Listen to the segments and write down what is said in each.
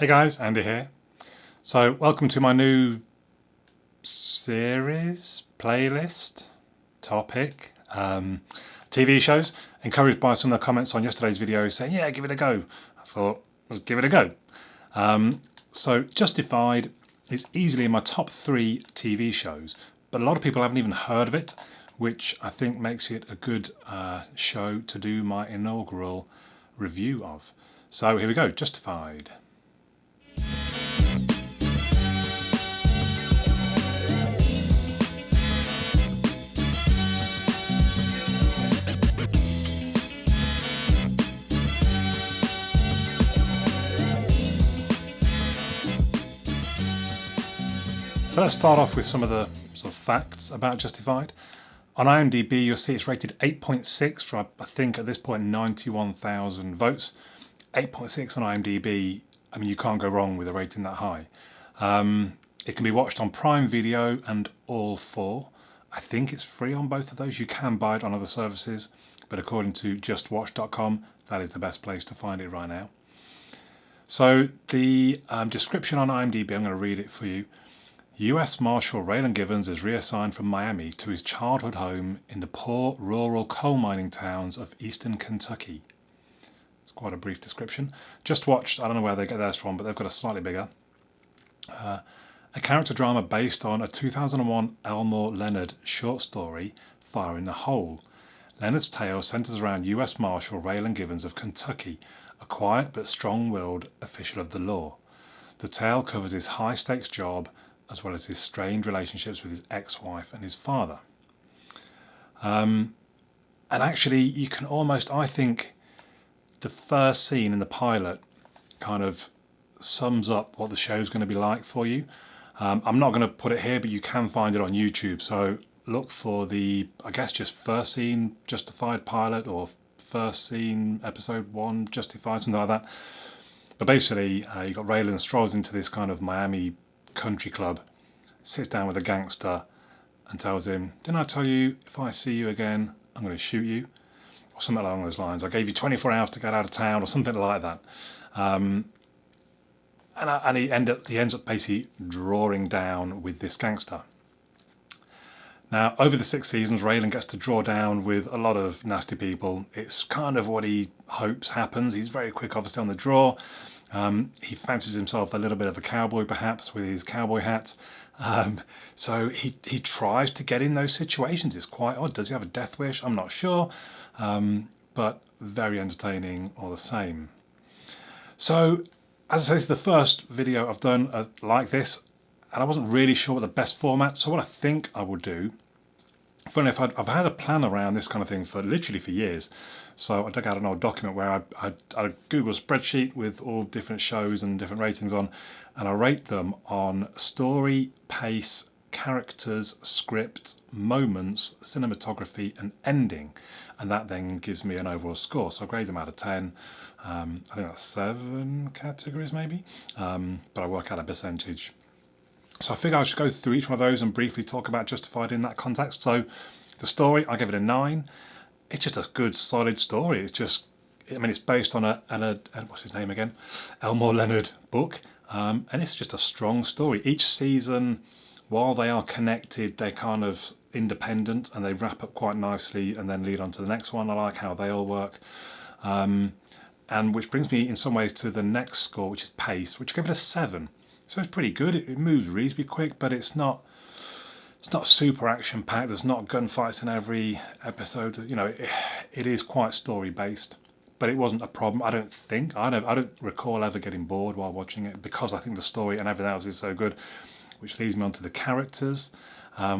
Hey guys, Andy here. So welcome to my new series, playlist, topic, TV shows. Encouraged by some of the comments on yesterday's video saying, yeah, give it a go. I thought, let's give it a go. So Justified is easily in my top 3 TV shows, but a lot of people haven't even heard of it, which I think makes it a good show to do my inaugural review of. So here we go, Justified. So let's start off with some of the sort of facts about Justified. On IMDb, you'll see it's rated 8.6 for, I think, at this point, 91,000 votes. 8.6 on IMDb, I mean, you can't go wrong with a rating that high. It can be watched on Prime Video and All 4. I think it's free on both of those. You can buy it on other services, but according to justwatch.com, that is the best place to find it right now. So the description on IMDb, I'm going to read it for you. US Marshal Raylan Givens is reassigned from Miami to his childhood home in the poor rural coal mining towns of eastern Kentucky. It's quite a brief description. Just watched, I don't know where they get theirs from, but they've got a slightly bigger. A character drama based on a 2001 Elmore Leonard short story, Fire in the Hole. Leonard's tale centers around US Marshal Raylan Givens of Kentucky, a quiet but strong-willed official of the law. The tale covers his high-stakes job as well as his strained relationships with his ex-wife and his father. And actually, you can almost, I think, the first scene in the pilot kind of sums up what the show's going to be like for you. I'm not going to put it here, but you can find it on YouTube. So look for the, I guess, just first scene Justified pilot or first scene episode 1 Justified, something like that. But basically, you got Raylan strolls into this kind of Miami country club, sits down with a gangster and tells him, didn't I tell you if I see you again I'm going to shoot you, or something along those lines. I gave you 24 hours to get out of town, or something like that. And he ends up basically drawing down with this gangster. Now, over the 6 seasons, Raylan gets to draw down with a lot of nasty people. It's kind of what he hopes happens. He's very quick, obviously, on the draw. He fancies himself a little bit of a cowboy, perhaps, with his cowboy hat. So he tries to get in those situations. It's quite odd. Does he have a death wish? I'm not sure. But very entertaining all the same. So, as I say, it's the first video I've done like this, and I wasn't really sure what the best format. So what I think I will do, funny enough, I've had a plan around this kind of thing for literally for years. So I dug out an old document where I had a Google spreadsheet with all different shows and different ratings on, and I rate them on story, pace, characters, script, moments, cinematography, and ending. And that then gives me an overall score. So I grade them out of 10. I think that's 7 categories maybe, but I work out a percentage. So I figure I should go through each one of those and briefly talk about Justified in that context. So the story, I give it a 9. It's just a good, solid story. It's just, I mean, it's based on a what's his name again? Elmore Leonard book. And it's just a strong story. Each season, while they are connected, they're kind of independent and they wrap up quite nicely and then lead on to the next one. I like how they all work. And which brings me in some ways to the next score, which is pace, which I give it a 7. So it's pretty good. It moves reasonably quick, but it's not super action packed. There's not gunfights in every episode. You know, it is quite story based, but it wasn't a problem. I don't think. I don't recall ever getting bored while watching it because I think the story and everything else is so good. Which leads me on to the characters,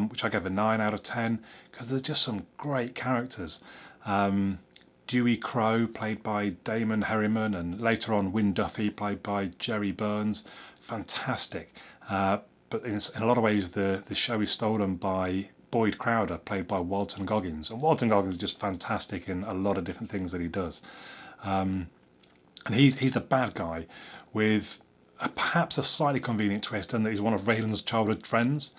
which I gave a 9 out of 10 because there's just some great characters. Dewey Crow, played by Damon Herriman, and later on Wynn Duffy, played by Jerry Burns. Fantastic. But in a lot of ways, the show is stolen by Boyd Crowder, played by Walton Goggins. And Walton Goggins is just fantastic in a lot of different things that he does. And he's the bad guy with perhaps a slightly convenient twist in that he's one of Raylan's childhood friends.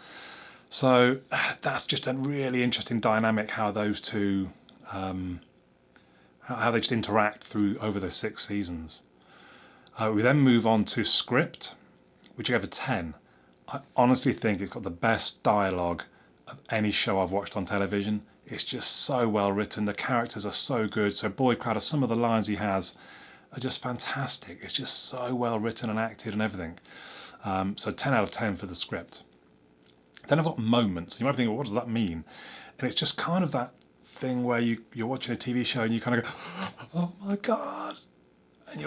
So that's just a really interesting dynamic, how those two, how they just interact over the 6 seasons. We then move on to script, which I gave a 10. I honestly think it's got the best dialogue of any show I've watched on television. It's just so well written. The characters are so good. So Boyd Crowder, some of the lines he has are just fantastic. It's just so well written and acted and everything. So 10 out of 10 for the script. Then I've got moments. You might think, well, what does that mean? And it's just kind of that thing where you're watching a TV show and you kind of go, oh my God. And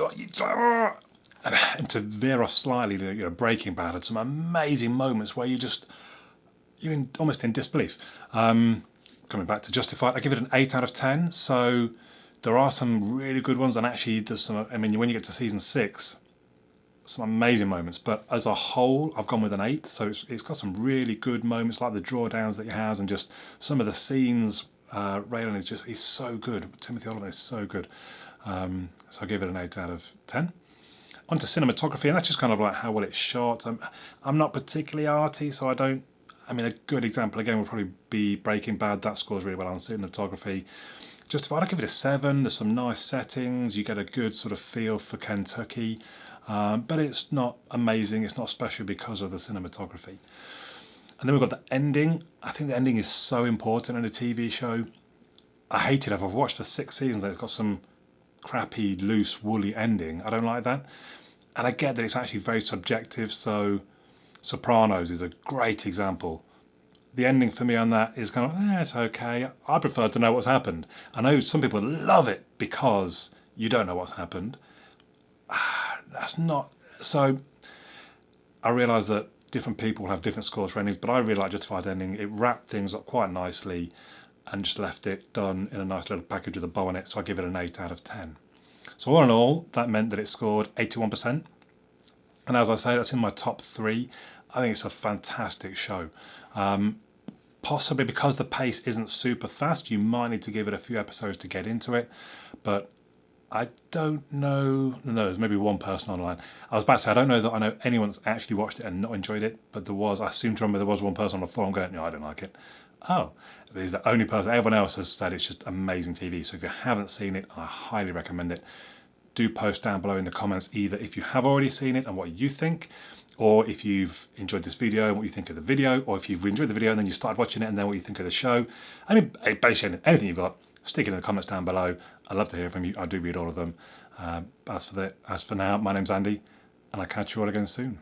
and to veer off slightly, Breaking Bad had some amazing moments where you're almost in disbelief. Coming back to Justified, I give it an 8 out of 10. So there are some really good ones, and actually there's some, when you get to season 6, some amazing moments. But as a whole, I've gone with an 8. So it's got some really good moments, like the drawdowns that he has, and just some of the scenes. Raylan he's so good. Timothy Olyphant is so good. So I give it an 8 out of 10. On to cinematography, and that's just kind of like how well it's shot. I'm not particularly arty, so a good example again would probably be Breaking Bad. That scores really well on cinematography. Justified, I'd give it a 7. There's some nice settings. You get a good sort of feel for Kentucky. But it's not amazing. It's not special because of the cinematography. And then we've got the ending. I think the ending is so important in a TV show. I hate it if I've watched for 6 seasons and it's got some crappy, loose, woolly ending. I don't like that. And I get that it's actually very subjective, so Sopranos is a great example. The ending for me on that is kind of, it's okay. I prefer to know what's happened. I know some people love it because you don't know what's happened. That's not... So I realise that different people have different scores for endings, but I really like Justified ending. It wrapped things up quite nicely and just left it done in a nice little package with a bow on it, so I give it an 8 out of 10. So all in all, that meant that it scored 81%. And as I say, that's in my top 3. I think it's a fantastic show. Possibly because the pace isn't super fast, you might need to give it a few episodes to get into it. But I don't know. No, there's maybe one person online. I was about to say, I don't know that I know anyone's actually watched it and not enjoyed it, but I seem to remember there was one person on the forum going, no, I don't like it. Oh, he's the only person. Everyone else has said it's just amazing TV. So if you haven't seen it, I highly recommend it. Do post down below in the comments either if you have already seen it and what you think, or if you've enjoyed this video and what you think of the video, or if you've enjoyed the video and then you started watching it and then what you think of the show. Basically anything you've got, stick it in the comments down below. I'd love to hear from you. I do read all of them. As for now, my name's Andy, and I'll catch you all again soon.